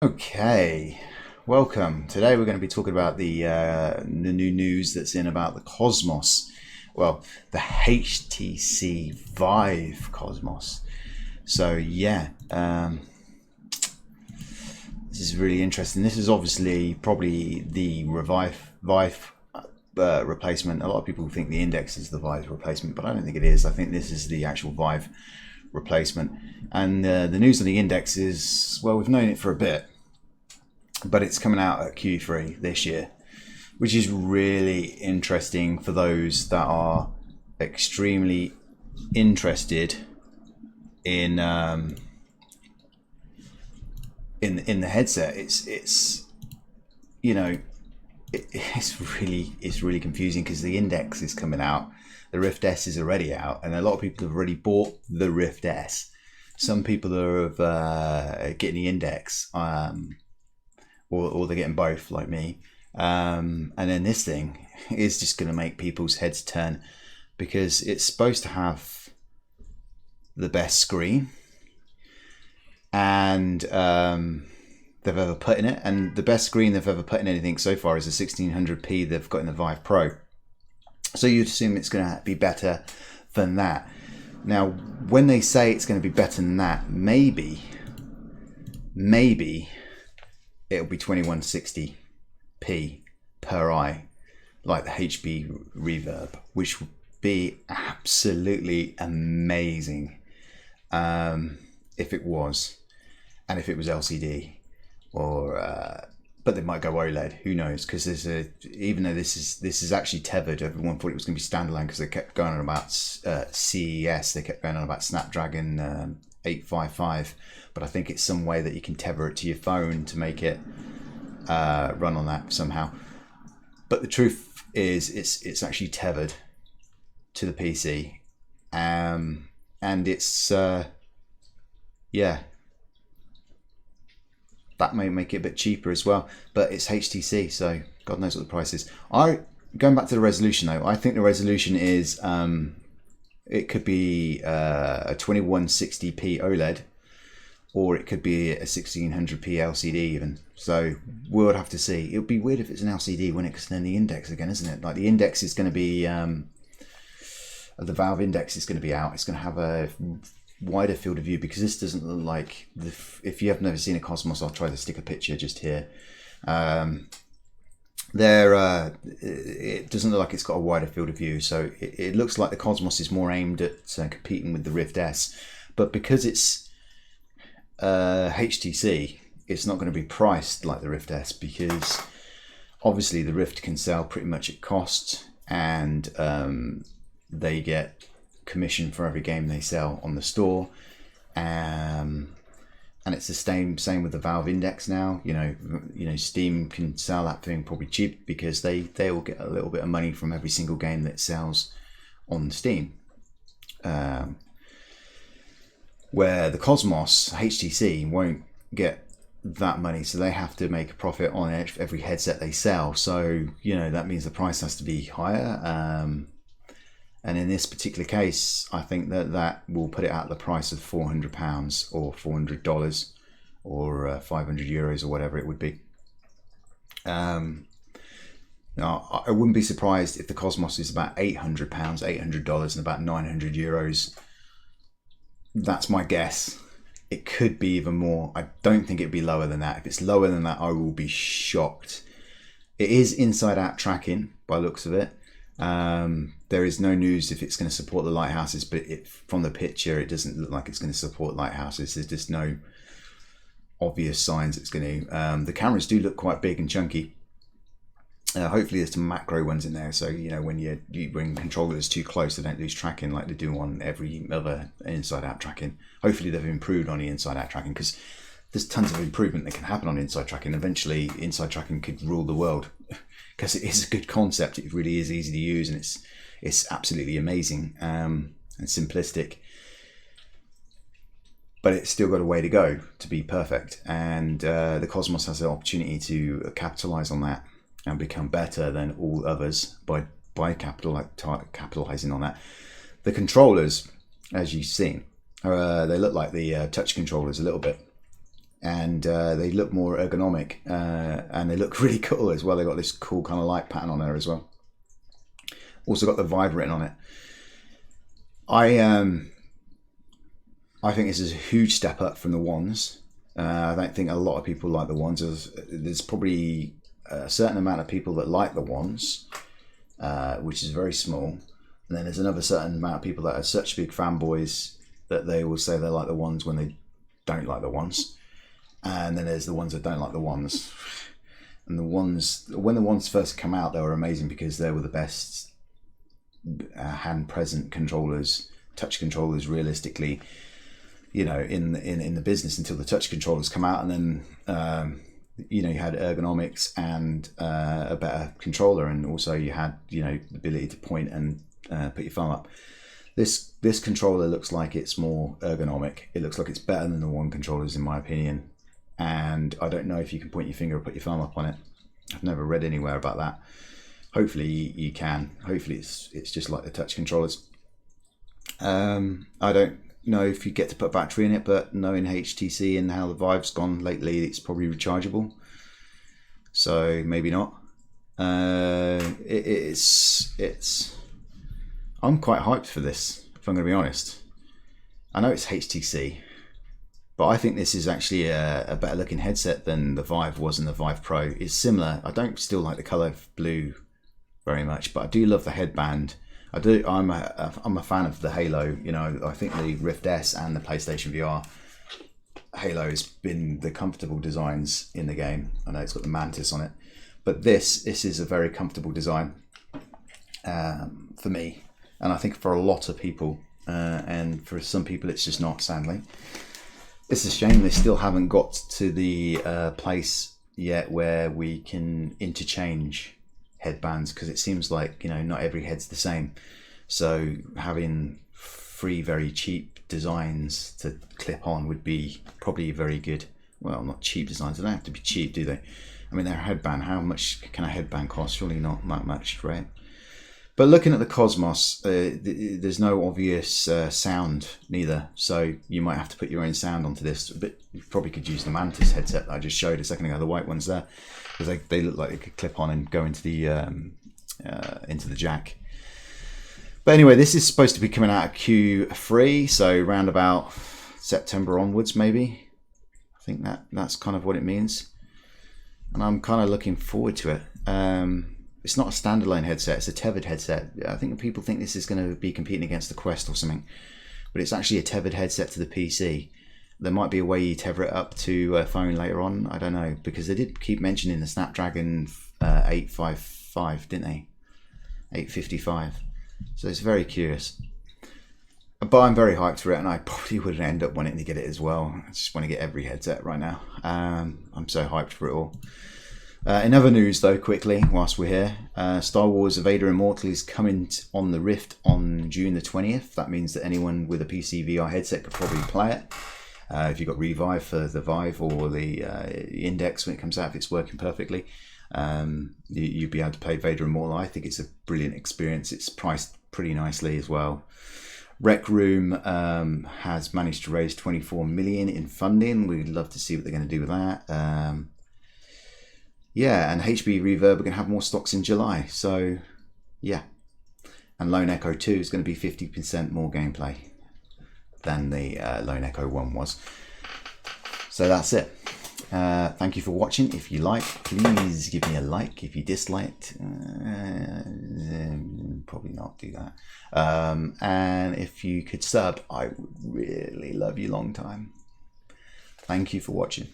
Okay, welcome. Today we're going to be talking about the new news that's in about the Cosmos. Well, the HTC Vive Cosmos. So yeah, this is really interesting. This is obviously probably the Vive replacement. A lot of people think the Index is the Vive replacement, but I don't think it is. I think this is the actual Vive replacement. And the news on the Index is, well, we've known it for a bit, but it's coming out at Q3 this year, which is really interesting for those that are extremely interested in in the headset. It's you know it's really confusing because the Index is coming out, the Rift S is already out, and a lot of people have already bought the Rift S. Some people are getting the Index, or they're getting both, like me. And then this thing is just going to make people's heads turn because it's supposed to have the best screen and they've ever put in it, and the best screen they've ever put in anything so far is a 1600p they've got in the Vive Pro. So you'd assume it's going to be better than that. Now, when they say it's going to be better than that, maybe it'll be 2160p per eye, like the HB Reverb, which would be absolutely amazing if it was, and if it was LCD, or but they might go OLED. Who knows? Because even though this is actually tethered, everyone thought it was going to be standalone because they kept going on about CES. They kept going on about Snapdragon 855, but I think it's some way that you can tether it to your phone to make it run on that somehow. But the truth is, it's actually tethered to the PC, and it's yeah, that may make it a bit cheaper as well. But it's HTC, so God knows what the price is. Going back to the resolution though, I think the resolution is it could be a 2160p OLED, or it could be a 1600p LCD even. So we'll have to see. It would be weird if it's an LCD, wouldn't it? Because then the Index again, isn't it? Like the Index is going to be the Valve Index is going to be out. It's going to have a wider field of view, because this doesn't look like if you have never seen a Cosmos, I'll try to stick a picture just here. It doesn't look like it's got a wider field of view, so it looks like the Cosmos is more aimed at competing with the Rift S. But because it's HTC, it's not going to be priced like the Rift S, because obviously the Rift can sell pretty much at cost, and they get commission for every game they sell on the store, and it's the same with the Valve Index now. You know, Steam can sell that thing probably cheap because they will get a little bit of money from every single game that sells on Steam. Where the Cosmos HTC won't get that money, so they have to make a profit on every headset they sell. So that means the price has to be higher. And in this particular case, I think that will put it at the price of £400 or $400 or 500 euros or whatever it would be. Now, I wouldn't be surprised if the Cosmos is about £800, $800 and about 900 euros. That's my guess. It could be even more. I don't think it'd be lower than that. If it's lower than that, I will be shocked. It is inside-out tracking by the looks of it. There is no news if it's going to support the lighthouses, but from the picture, it doesn't look like it's going to support lighthouses. There's just no obvious signs it's going to. The cameras do look quite big and chunky. Hopefully there's some macro ones in there, so when controllers too close, they don't lose tracking like they do on every other inside-out tracking. Hopefully they've improved on the inside-out tracking, because there's tons of improvement that can happen on inside tracking. Eventually, inside tracking could rule the world, because it is a good concept. It really is easy to use, and it's absolutely amazing and simplistic. But it's still got a way to go to be perfect, and the Cosmos has the opportunity to capitalize on that and become better than all others by capitalizing on that. The controllers, as you've seen, they look like the touch controllers a little bit. and they look more ergonomic, and they look really cool as well. They got this cool kind of light pattern on there as well. Also got the Vive written on it. I think this is a huge step up from the ones. I don't think a lot of people like the ones. There's probably a certain amount of people that like the ones, which is very small. And then there's another certain amount of people that are such big fanboys that they will say they like the ones when they don't like the ones. And then there's the ones that don't like the ones. And the ones, when the ones first come out, they were amazing because they were the best hand-present controllers, touch controllers, realistically, you know, in the business, until the touch controllers come out, and then you know, you had ergonomics and a better controller, and also you had, you know, the ability to point and put your thumb up. This controller looks like it's more ergonomic. It looks like it's better than the one controllers, in my opinion. And I don't know if you can point your finger or put your thumb up on it. I've never read anywhere about that. Hopefully you can. Hopefully it's just like the touch controllers. I don't know if you get to put battery in it, but knowing HTC and how the Vive's gone lately, it's probably rechargeable. So maybe not. It's. I'm quite hyped for this, if I'm going to be honest. I know it's HTC, but I think this is actually a better looking headset than the Vive was and the Vive Pro. It's similar. I don't still like the colour blue very much, but I do love the headband. I do. I'm a fan of the Halo. You know, I think the Rift S and the PlayStation VR Halo has been the comfortable designs in the game. I know it's got the Mantis on it, but this is a very comfortable design for me, and I think for a lot of people, and for some people it's just not, sadly. It's a shame they still haven't got to the place yet where we can interchange headbands, because it seems like, you know, not every head's the same. So having free, very cheap designs to clip on would be probably very good. Well, not cheap designs. They don't have to be cheap, do they? I mean, they're a headband. How much can a headband cost? Surely not that much, right? But looking at the Cosmos, there's no obvious sound neither. So you might have to put your own sound onto this. But you probably could use the Mantis headset that I just showed a second ago, the white ones there, because they look like they could clip on and go into the jack. But anyway, this is supposed to be coming out of Q3, so round about September onwards, maybe. I think that's kind of what it means, and I'm kind of looking forward to it. It's not a standalone headset; it's a tethered headset. I think people think this is going to be competing against the Quest or something, but it's actually a tethered headset to the PC. There might be a way you tether it up to a phone later on. I don't know, because they did keep mentioning the Snapdragon 855, didn't they? 855. So it's very curious. But I'm very hyped for it, and I probably would end up wanting to get it as well. I just want to get every headset right now. I'm so hyped for it all. In other news, though, quickly, whilst we're here, Star Wars Vader Immortal is coming on the Rift on June the 20th. That means that anyone with a PC VR headset could probably play it. If you've got Revive for the Vive or the Index when it comes out, if it's working perfectly, you'd be able to play Vader Immortal. I think it's a brilliant experience. It's priced pretty nicely as well. Rec Room has managed to raise 24 million in funding. We'd love to see what they're going to do with that. Yeah, and HB Reverb are going to have more stocks in July. So, yeah. And Lone Echo 2 is going to be 50% more gameplay than the Lone Echo 1 was. So that's it. Thank you for watching. If you like, please give me a like. If you disliked, probably not do that. And if you could sub, I would really love you long time. Thank you for watching.